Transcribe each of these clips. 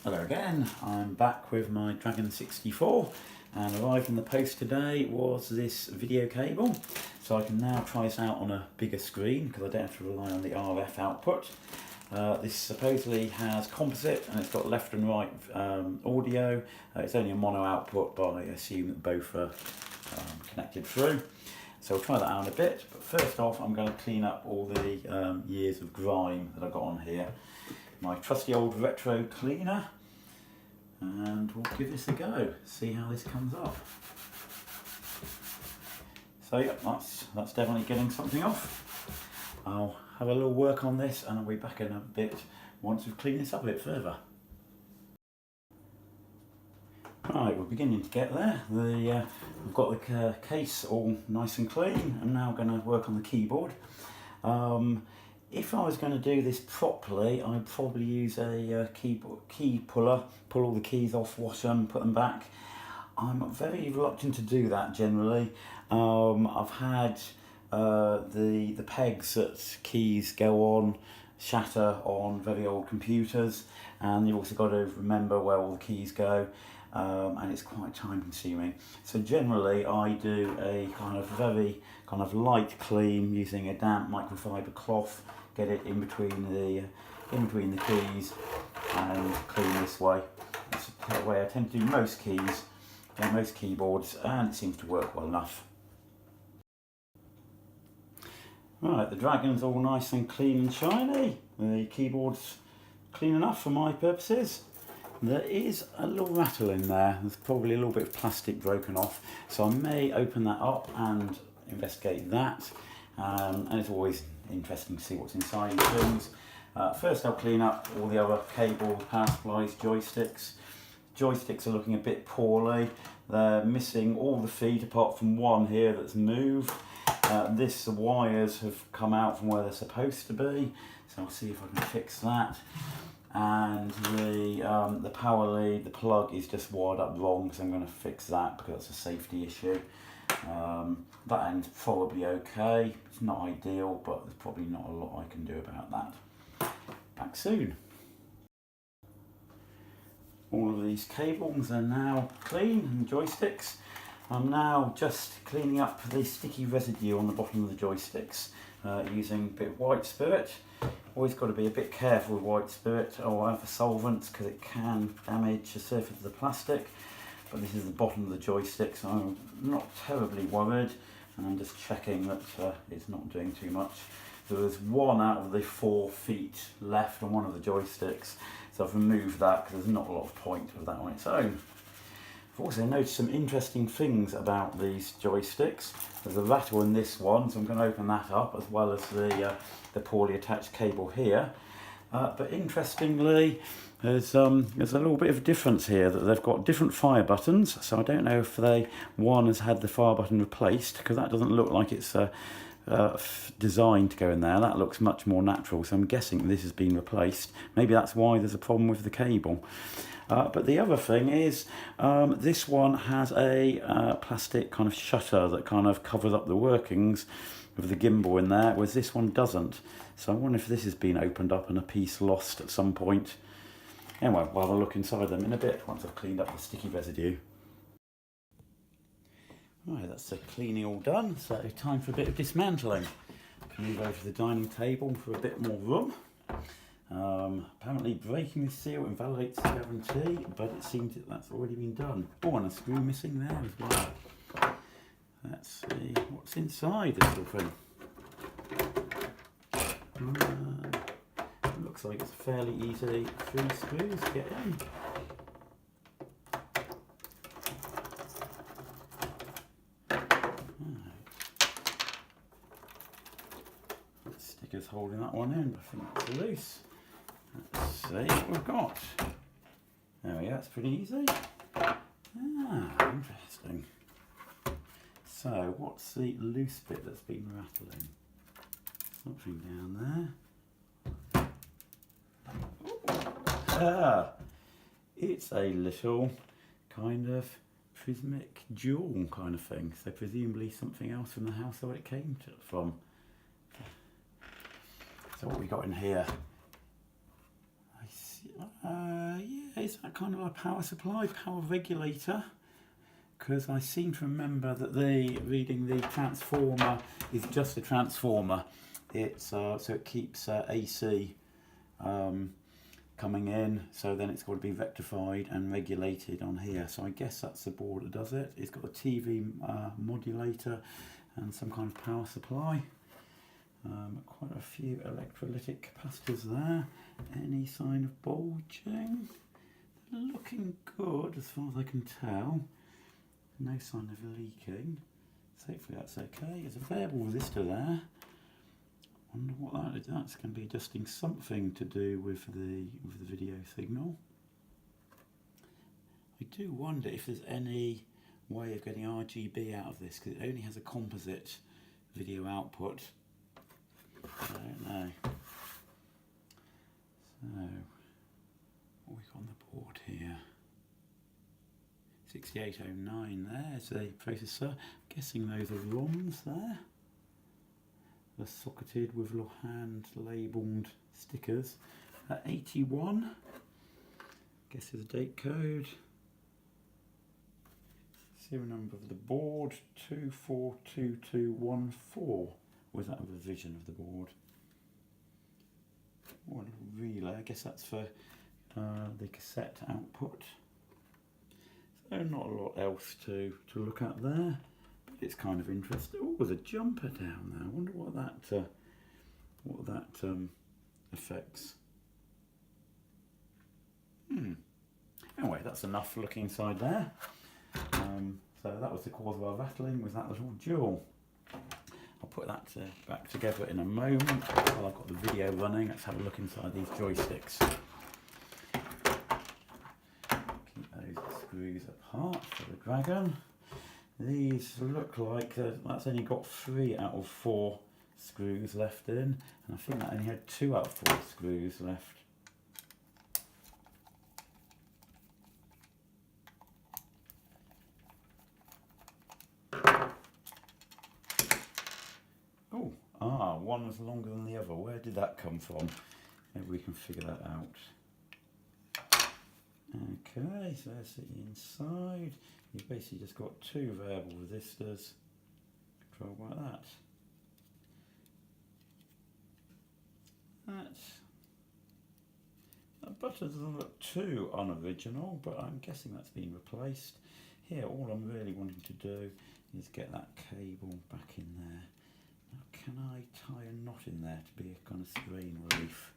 Hello again, I'm back with my Dragon 64 and arrived in the post today was this video cable, so I can now try this out on a bigger screen because I don't have to rely on the RF output. This supposedly has composite and it's got left and right audio. It's only a mono output, but I assume that both are connected through. So we'll try that out in a bit, but first off I'm going to clean up all the years of grime that I've got on here. My trusty old retro cleaner, and we'll give this a go, see how this comes up. So yeah, that's definitely getting something off. I'll have a little work on this and I'll be back in a bit once we've cleaned this up a bit further. Right, we're beginning to get there. We've got the case all nice and clean. I'm now going to work on the keyboard. If I was going to do this properly, I'd probably use a key puller, pull all the keys off, wash them, put them back. I'm very reluctant to do that generally. I've had the pegs that keys go on shatter on very old computers, and you've also got to remember where all the keys go, and it's quite time consuming. So generally I do a very light clean using a damp microfiber cloth, get it in between the keys and clean this way. That's the way I tend to do most keys, most keyboards, and it seems to work well enough. Right, the Dragon's all nice and clean and shiny. The keyboard's clean enough for my purposes. There is a little rattle in there. There's probably a little bit of plastic broken off, so I may open that up and investigate that. And it's always interesting to see what's inside things. First I'll clean up all the other cable, power supplies, joysticks. Joysticks are looking a bit poorly. They're missing all the feet apart from one here that's moved. The wires have come out from where they're supposed to be, so I'll see if I can fix that. And the power lead, the plug is just wired up wrong, so I'm going to fix that because it's a safety issue. That end's probably okay. It's not ideal, but there's probably not a lot I can do about that. Back soon. All of these cables are now clean, and joysticks. I'm now just cleaning up the sticky residue on the bottom of the joysticks using a bit of white spirit. Always got to be a bit careful with white spirit or other solvents because it can damage the surface of the plastic. But this is the bottom of the joystick, so I'm not terribly worried, and I'm just checking that it's not doing too much. So there's one out of the 4 feet left on one of the joysticks, so I've removed that because there's not a lot of point of that on its own. I've also noticed some interesting things about these joysticks. There's a rattle in this one, so I'm going to open that up, as well as the poorly attached cable here. But interestingly, there's a little bit of difference here, that they've got different fire buttons. So I don't know if one has had the fire button replaced, because that doesn't look like it's designed to go in there. That looks much more natural, so I'm guessing this has been replaced. Maybe that's why there's a problem with the cable. But the other thing is, this one has a plastic kind of shutter that kind of covers up the workings of the gimbal in there, whereas this one doesn't. So I wonder if this has been opened up and a piece lost at some point. Anyway, we'll have a look inside them in a bit once I've cleaned up the sticky residue. Right, that's the cleaning all done, so time for a bit of dismantling. Move over to the dining table for a bit more room. Apparently breaking the seal invalidates the guarantee, but it seems that that's already been done. Oh, and a screw missing there as well. Let's see what's inside this little thing. Looks like it's fairly easy 3 screws to get in. Sticker's holding that one in, I think it's loose. Let's see what we've got. There we go, that's pretty easy. Interesting. So, what's the loose bit that's been rattling? Something down there. It's a little kind of prismatic jewel kind of thing. So presumably something else from the house that it came from. So what we got in here? I see. Yeah, is that kind of a power supply, power regulator? Because I seem to remember that reading the transformer is just a transformer. It's so it keeps AC coming in, so then it's got to be rectified and regulated on here. So I guess that's the board that does it. It's got a TV modulator and some kind of power supply. Quite a few electrolytic capacitors there. Any sign of bulging? They're looking good as far as I can tell. No sign of leaking. So hopefully that's okay. There's a variable resistor there. Wonder what that is. That's going to be adjusting something to do with the video signal. I do wonder if there's any way of getting RGB out of this, because it only has a composite video output. I don't know. So, what have we got on the board here? 6809 there's the processor. I'm guessing those are ROMs there. They're socketed with little hand labelled stickers. 81. Guess there's a date code. Serial number of the board 242214. Was that a revision of the board? What a relay, I guess that's for the cassette output. So not a lot else to look at there, but it's kind of interesting. Oh, there's a jumper down there. I wonder what that affects. Anyway, that's enough looking inside there. So that was the cause of our rattling, was that little jewel. I'll put that back together in a moment. While I've got the video running, let's have a look inside these joysticks. Keep those screws apart for the Dragon. These look like that's only got 3 out of 4 screws left in, and I think that only had 2 out of 4 screws left. One was longer than the other. Where did that come from? Maybe we can figure that out. Okay, so there's the inside. You've basically just got 2 variable resistors controlled by that. That button doesn't look too unoriginal, but I'm guessing that's been replaced. Here, all I'm really wanting to do is get that cable back in there. Now, can I tie a knot in there to be a kind of strain relief?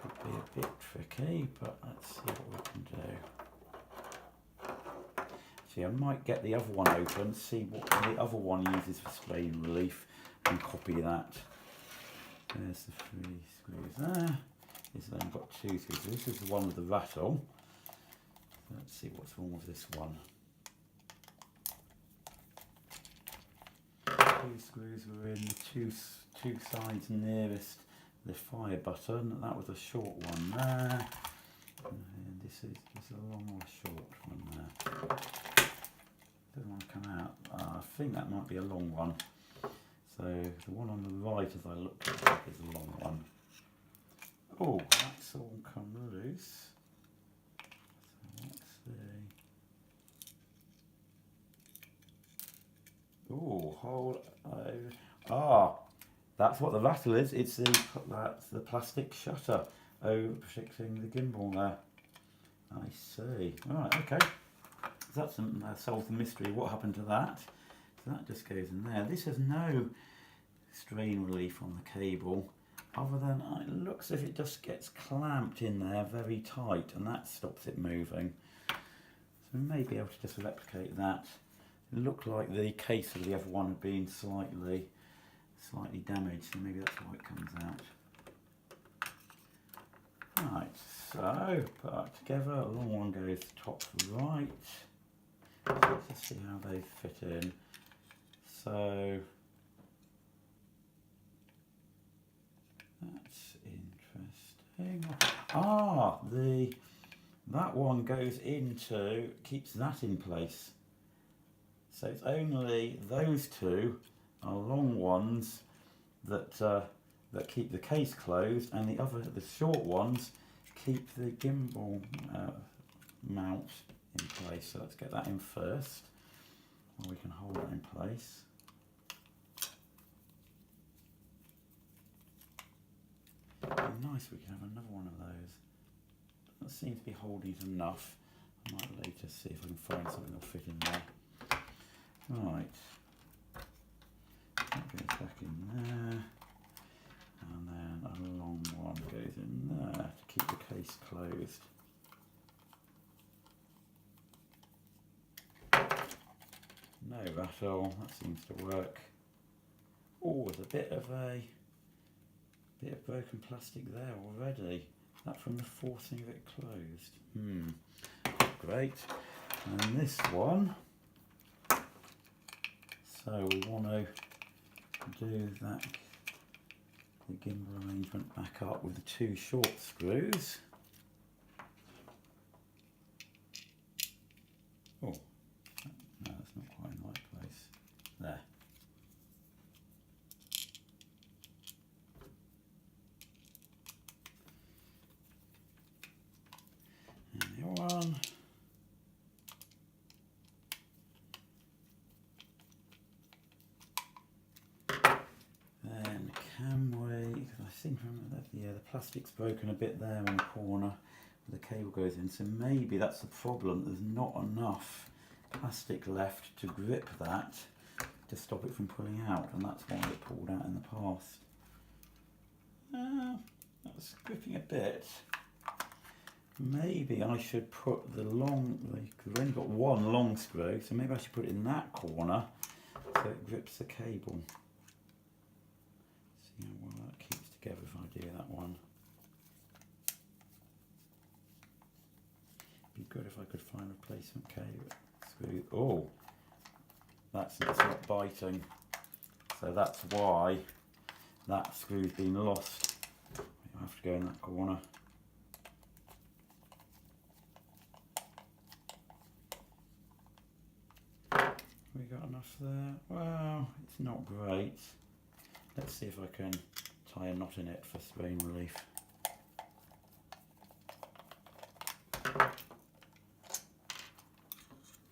Could be a bit tricky, but let's see what we can do. See, I might get the other one open, see what the other one uses for strain relief, and copy that. There's the 3 screws there. This then got 2 screws. So this is the one with the rattle. Let's see what's wrong with this one. 2 screws were in the two sides nearest the fire button. That was a short one there. And this is just a long or a short one there. Doesn't want to come out. I think that might be a long one. So the one on the right, as I looked at it, is a long one. Oh, that's all come loose. So let's see. Oh, hold over. That's what the rattle is. It's that's the plastic shutter protecting the gimbal there. I see. Right, okay. So that's solves the mystery. What happened to that? So that just goes in there. This has no strain relief on the cable, other than it looks as if it just gets clamped in there very tight, and that stops it moving. So we may be able to just replicate that. It looked like the case of the other one had been slightly damaged, so maybe that's why it comes out. Right, so put that together. A long one goes top right. So let's just see how they fit in. So that's interesting. That one goes into, keeps that in place. So it's only those 2 are long ones that keep the case closed, and the short ones keep the gimbal mount in place. So let's get that in first, or we can hold it in place. It'd be nice if we could have another one of those. That seems to be holding it enough. I might later see if I can find something that'll fit in there. Right, that goes back in there, and then a long one goes in there to keep the case closed. No rattle, that seems to work. Oh, there's a bit of broken plastic there already. That from the forcing of it closed. Great. And this one. So we want to do that, the gimbal arrangement back up with the 2 short screws. Oh, no, that's not quite in the right place. There. And the other one. Then can we, I seem to remember that, yeah, the plastic's broken a bit there in the corner where the cable goes in, so maybe that's the problem. There's not enough plastic left to grip that to stop it from pulling out, and that's why it pulled out in the past. That's gripping a bit. Maybe I should put the long, we've only got one long screw, so maybe I should put it in that corner so it grips the cable. See how well that keeps together if I do that one. Be good if I could find a replacement cable screw. Oh, that's not biting. So that's why that screw's been lost. I have to go in that corner. We got enough there? Well, it's not great. Let's see if I can tie a knot in it for strain relief.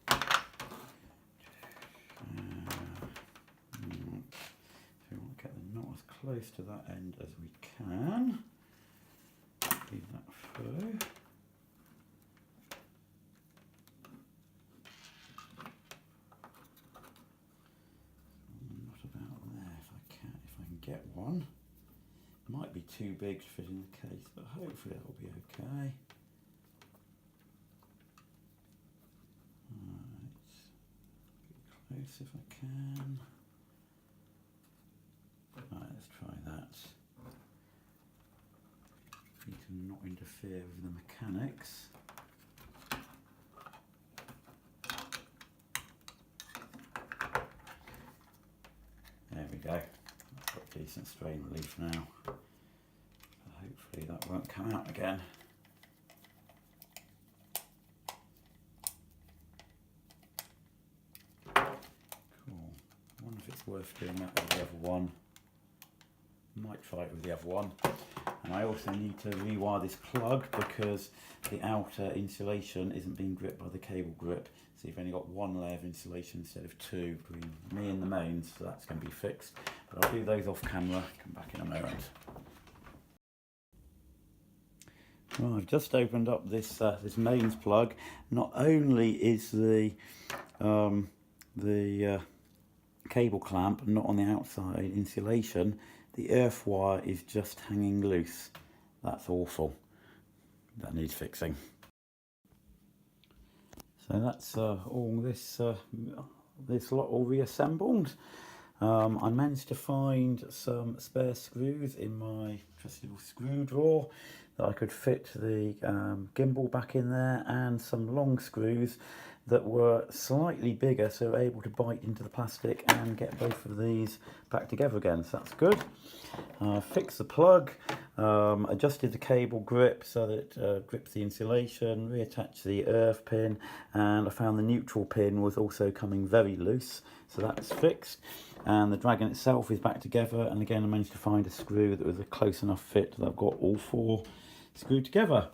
So we want to get the knot as close to that end as we can. Feed that through. Get one. Might be too big to fit in the case, but hopefully that'll be okay. Right, get close if I can. Right, let's try that. Need to not interfere with the mechanics. There we go. Got decent strain relief now. So hopefully that won't come out again. Cool. I wonder if it's worth doing that with the other one. Might try it with the other one. And I also need to rewire this plug because the outer insulation isn't being gripped by the cable grip. So you've only got one layer of insulation instead of 2 between me and the mains, so that's going to be fixed. But I'll do those off camera, come back in a moment. Well, I've just opened up this this mains plug. Not only is the cable clamp not on the outside insulation, the earth wire is just hanging loose. That's awful. That needs fixing. So that's all this this lot all reassembled. I managed to find some spare screws in my trusty little screw drawer that I could fit the gimbal back in there, and some long screws that were slightly bigger, so we're able to bite into the plastic and get both of these back together again, so that's good. Fixed the plug, adjusted the cable grip so that it grips the insulation, reattached the earth pin, and I found the neutral pin was also coming very loose, so that's fixed. And the Dragon itself is back together, and again I managed to find a screw that was a close enough fit that I've got all 4 screwed together.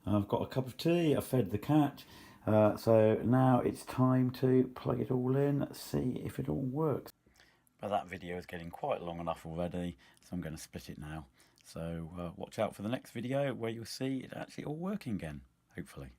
I've got a cup of tea, I've fed the cat, so now it's time to plug it all in, see if it all works. But that video is getting quite long enough already, so I'm going to split it now. So watch out for the next video where you'll see it actually all working again, hopefully.